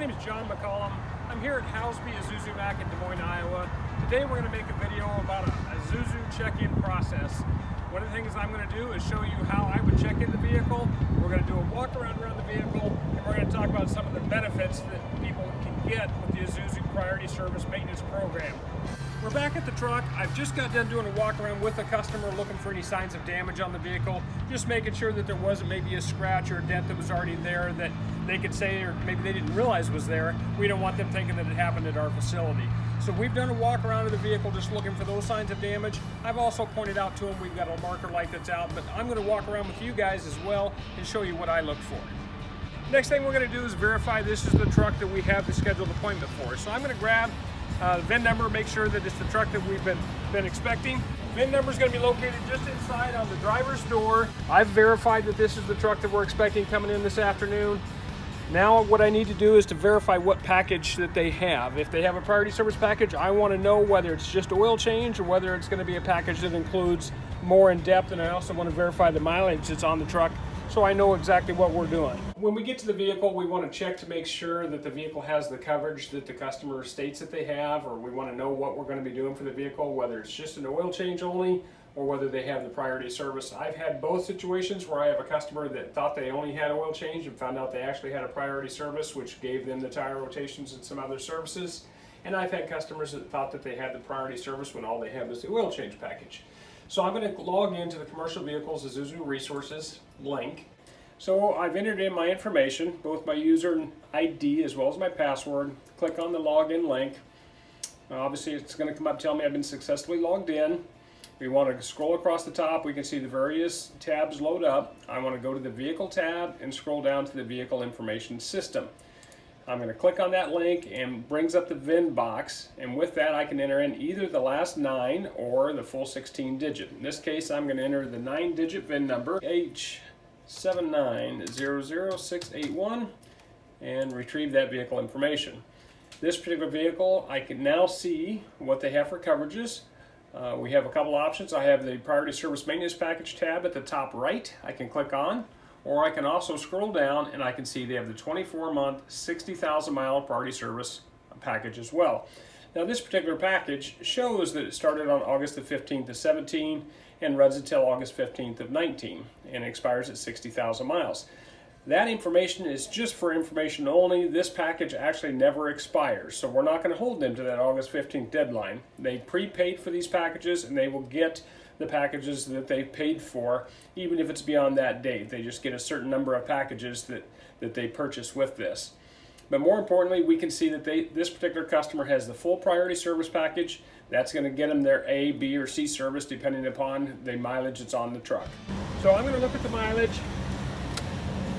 My name is John McCollum. I'm here at Houseby Isuzu Mac in Des Moines, Iowa. Today we're going to make a video about a Isuzu check-in process. One of the things I'm going to do is show you how I would check in the vehicle. We're going to do a walk around the vehicle, and we're going to talk about some of the benefits that people can get with the Isuzu Priority Service Maintenance Program. We're back at the truck. I've just got done doing a walk around with a customer looking for any signs of damage on the vehicle, just making sure that there wasn't maybe a scratch or a dent that was already there that they could say, or maybe they didn't realize was there. We don't want them thinking that it happened at our facility. So we've done a walk around of the vehicle just looking for those signs of damage. I've also pointed out to them we've got a marker light that's out, but I'm going to walk around with you guys as well and show you what I look for. Next thing we're going to do is verify this is the truck that we have the scheduled appointment for. So I'm going to grab the VIN number, make sure that it's the truck that we've been expecting. VIN number is going to be located just inside on the driver's door. I've verified that this is the truck that we're expecting coming in this afternoon. Now what I need to do is to verify what package that they have. If they have a priority service package, I want to know whether it's just oil change or whether it's going to be a package that includes more in depth, and I also want to verify the mileage that's on the truck so I know exactly what we're doing. When we get to the vehicle, we want to check to make sure that the vehicle has the coverage that the customer states that they have, or we want to know what we're going to be doing for the vehicle, whether it's just an oil change only or whether they have the priority service. I've had both situations where I have a customer that thought they only had oil change and found out they actually had a priority service, which gave them the tire rotations and some other services. And I've had customers that thought that they had the priority service when all they have is the oil change package. So I'm going to log into the Commercial Vehicles Isuzu Resources link. So I've entered in my information, both my user ID as well as my password. Click on the login link. Obviously it's going to come up tell me I've been successfully logged in. We want to scroll across the top. We can see the various tabs load up. I want to go to the Vehicle tab and scroll down to the Vehicle Information System. I'm going to click on that link and brings up the VIN box, and with that I can enter in either the last 9 or the full 16 digit. In this case I'm going to enter the 9-digit VIN number H7900681 and retrieve that vehicle information. This particular vehicle, I can now see what they have for coverages. We have a couple options. I have the Priority Service Maintenance Package tab at the top right I can click on, or I can also scroll down and I can see they have the 24-month, 60,000 mile Priority Service package as well. Now this particular package shows that it started on August the 15th of 17 and runs until August 15th of 19 and expires at 60,000 miles. That information is just for information only. This package actually never expires, so we're not going to hold them to that August 15th deadline. They prepaid for these packages and they will get the packages that they paid for even if it's beyond that date. They just get a certain number of packages that they purchase with this. But more importantly, we can see that this particular customer has the full priority service package. That's going to get them their A, B, or C service depending upon the mileage that's on the truck. So I'm going to look at the mileage.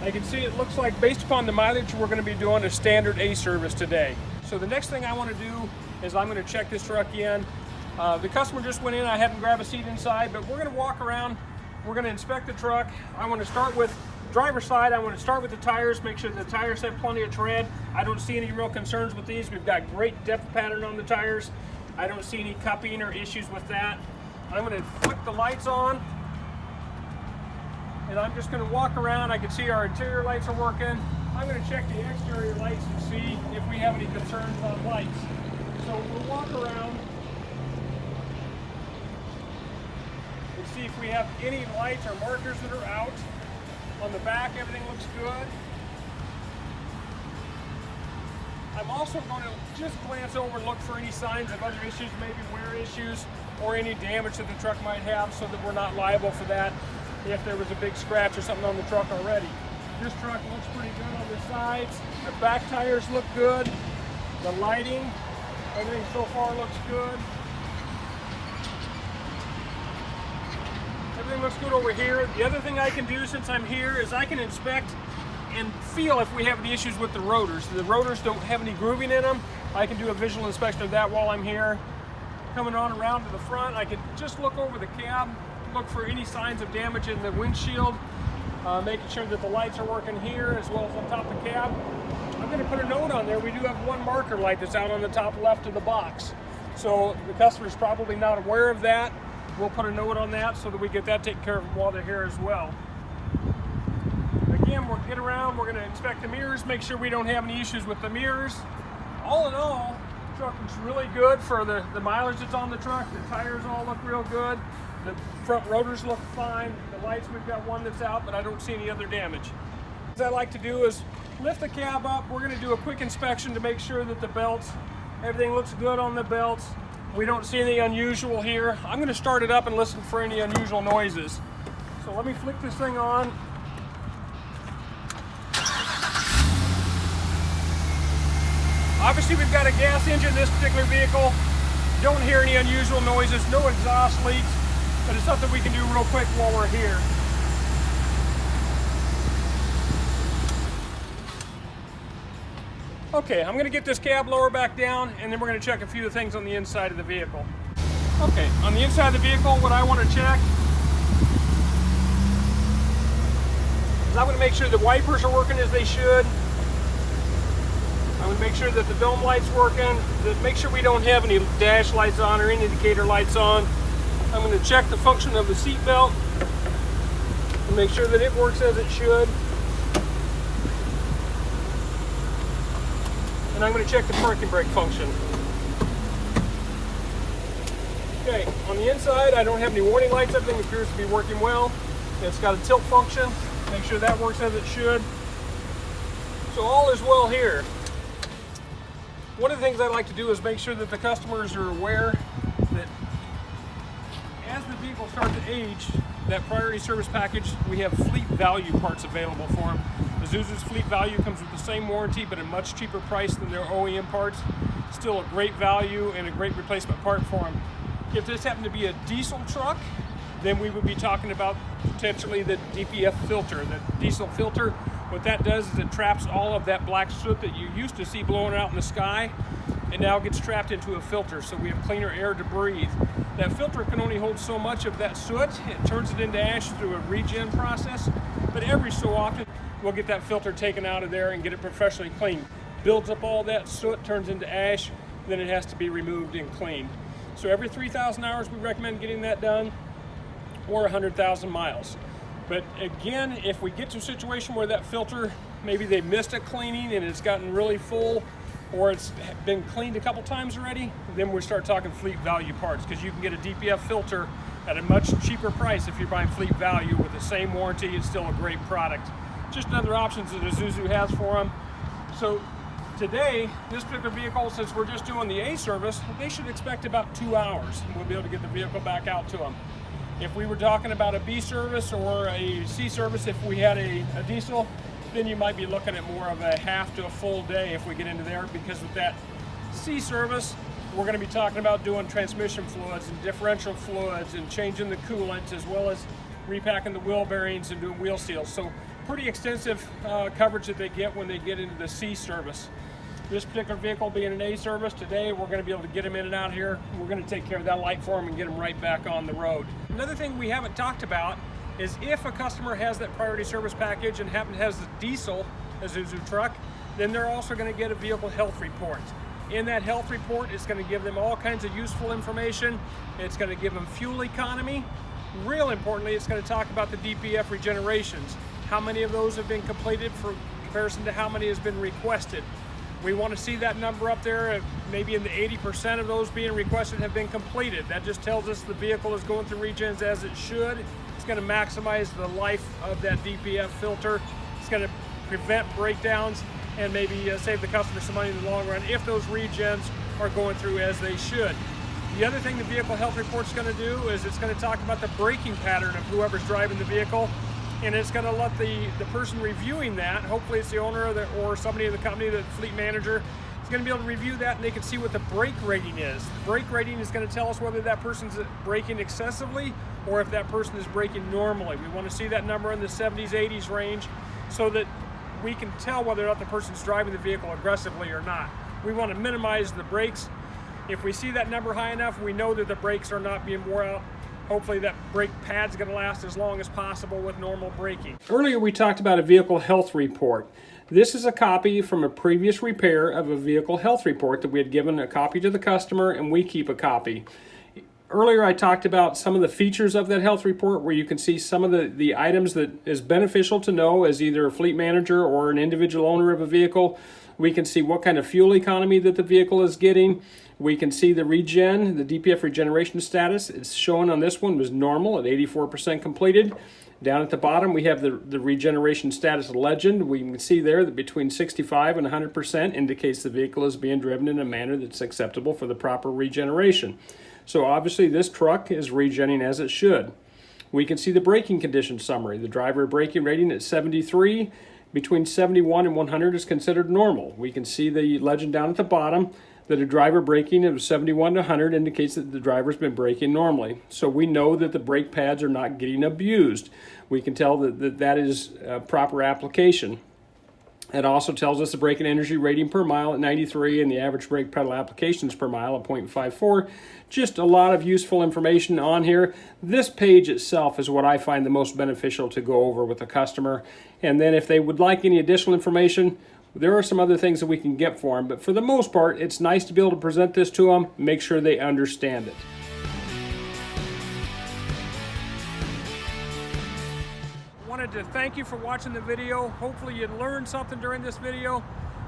I can see it looks like based upon the mileage we're going to be doing a standard A service today. So the next thing I want to do is I'm going to check this truck in. The customer just went in, I had him grab a seat inside, but we're going to walk around, we're going to inspect the truck. I want to start with driver's side. I want to start with the tires, make sure the tires have plenty of tread. I don't see any real concerns with these. We've got great depth pattern on the tires. I don't see any cupping or issues with that. I'm going to flick the lights on, and I'm just going to walk around. I can see our interior lights are working. I'm going to check the exterior lights and see if we have any concerns on lights. So we'll walk around and see if we have any lights or markers that are out. On the back, everything looks good. I'm also going to just glance over and look for any signs of other issues, maybe wear issues or any damage that the truck might have, so that we're not liable for that if there was a big scratch or something on the truck already. This truck looks pretty good on the sides. The back tires look good. The lighting, everything so far looks good. Everything looks good over here. The other thing I can do since I'm here is I can inspect and feel if we have any issues with the rotors. The rotors don't have any grooving in them. I can do a visual inspection of that while I'm here. Coming on around to the front, I can just look over the cab, look for any signs of damage in the windshield, making sure that the lights are working here as well as on top of the cab. I'm going to put a note on there. We do have one marker light that's out on the top left of the box. So the customer's probably not aware of that. We'll put a note on that so that we get that taken care of while they're here as well. Again, in, we'll get around, we're going to inspect the mirrors, make sure we don't have any issues with the mirrors. All in all, the truck looks really good for the mileage that's on the truck. The tires all look real good. The front rotors look fine. The lights, we've got one that's out, but I don't see any other damage. What I like to do is lift the cab up. We're going to do a quick inspection to make sure that the belts, everything looks good on the belts. We don't see anything unusual here. I'm going to start it up and listen for any unusual noises. So let me flick this thing on. Obviously we've got a gas engine in this particular vehicle. Don't hear any unusual noises, no exhaust leaks, but it's something we can do real quick while we're here. Okay, I'm going to get this cab lower back down, and then we're going to check a few of the things on the inside of the vehicle. Okay, on the inside of the vehicle, what I want to check is I'm going to make sure the wipers are working as they should. I'm going to make sure that the dome light's working, make sure we don't have any dash lights on or any indicator lights on. I'm going to check the function of the seat belt and make sure that it works as it should. And I'm going to check the parking brake function. Okay, on the inside I don't have any warning lights. Everything appears to be working well. It's got a tilt function. Make sure that works as it should. So all is well here. One of the things I like to do is make sure that the customers are aware that as the vehicle starts to age, that priority service package, we have fleet value parts available for them. Isuzu's fleet value comes with the same warranty, but a much cheaper price than their OEM parts. Still a great value and a great replacement part for them. If this happened to be a diesel truck, then we would be talking about potentially the DPF filter. The diesel filter, what that does is it traps all of that black soot that you used to see blowing out in the sky, and now gets trapped into a filter, so we have cleaner air to breathe. That filter can only hold so much of that soot. It turns it into ash through a regen process, but every so often we'll get that filter taken out of there and get it professionally cleaned. Builds up all that soot, turns into ash, then it has to be removed and cleaned. So every 3,000 hours we recommend getting that done, or 100,000 miles. But again, if we get to a situation where that filter, maybe they missed a cleaning and it's gotten really full, or it's been cleaned a couple times already, then we start talking fleet value parts, because you can get a DPF filter at a much cheaper price if you're buying fleet value with the same warranty. It's still a great product. Just another options that Isuzu has for them. So today, this particular vehicle, since we're just doing the A service, they should expect about 2 hours, and we'll be able to get the vehicle back out to them. If we were talking about a B service or a C service, if we had a diesel, then you might be looking at more of a half to a full day if we get into there, because with that C service, we're going to be talking about doing transmission fluids and differential fluids and changing the coolant, as well as repacking the wheel bearings and doing wheel seals. So pretty extensive coverage that they get when they get into the C service. This particular vehicle being an A service, today we're going to be able to get them in and out here. We're going to take care of that light for them and get them right back on the road. Another thing we haven't talked about is if a customer has that priority service package and has the diesel Isuzu truck, then they're also going to get a vehicle health report. In that health report, it's going to give them all kinds of useful information. It's going to give them fuel economy. Real importantly, it's going to talk about the DPF regenerations. How many of those have been completed for comparison to how many has been requested. We want to see that number up there, maybe in the 80% of those being requested have been completed. That just tells us the vehicle is going through regens as it should. It's going to maximize the life of that DPF filter. It's going to prevent breakdowns and maybe save the customer some money in the long run if those regens are going through as they should. The other thing the vehicle health report is going to do is it's going to talk about the braking pattern of whoever's driving the vehicle, and it's going to let the person reviewing that, hopefully it's the owner or somebody in the company, the fleet manager, is going to be able to review that, and they can see what the brake rating is. The brake rating is going to tell us whether that person's braking excessively or if that person is braking normally. We want to see that number in the 70s, 80s range so that we can tell whether or not the person's driving the vehicle aggressively or not. We want to minimize the brakes. If we see that number high enough, we know that the brakes are not being wore out. Hopefully that brake pad's going to last as long as possible with normal braking. Earlier we talked about a vehicle health report. This is a copy from a previous repair of a vehicle health report that we had given a copy to the customer, and we keep a copy. Earlier I talked about some of the features of that health report where you can see some of the items that is beneficial to know as either a fleet manager or an individual owner of a vehicle. We can see what kind of fuel economy that the vehicle is getting. We can see the regen, the DPF regeneration status. It's shown on this one was normal at 84% completed. Down at the bottom we have the regeneration status legend. We can see there that between 65 and 100% indicates the vehicle is being driven in a manner that's acceptable for the proper regeneration. So obviously this truck is regenning as it should. We can see the braking condition summary. The driver braking rating at 73. Between 71 and 100 is considered normal. We can see the legend down at the bottom that a driver braking of 71 to 100 indicates that the driver's been braking normally. So we know that the brake pads are not getting abused. We can tell that is proper application. It also tells us the braking energy rating per mile at 93 and the average brake pedal applications per mile at 0.54. Just a lot of useful information on here. This page itself is what I find the most beneficial to go over with the customer. And then if they would like any additional information, there are some other things that we can get for them. But for the most part, it's nice to be able to present this to them, make sure they understand it. Wanted to thank you for watching the video. Hopefully you learned something during this video.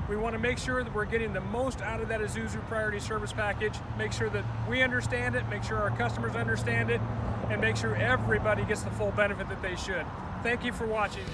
We want to make sure that we're getting the most out of that Isuzu Priority Service Package, make sure that we understand it, make sure our customers understand it, and make sure everybody gets the full benefit that they should. Thank you for watching.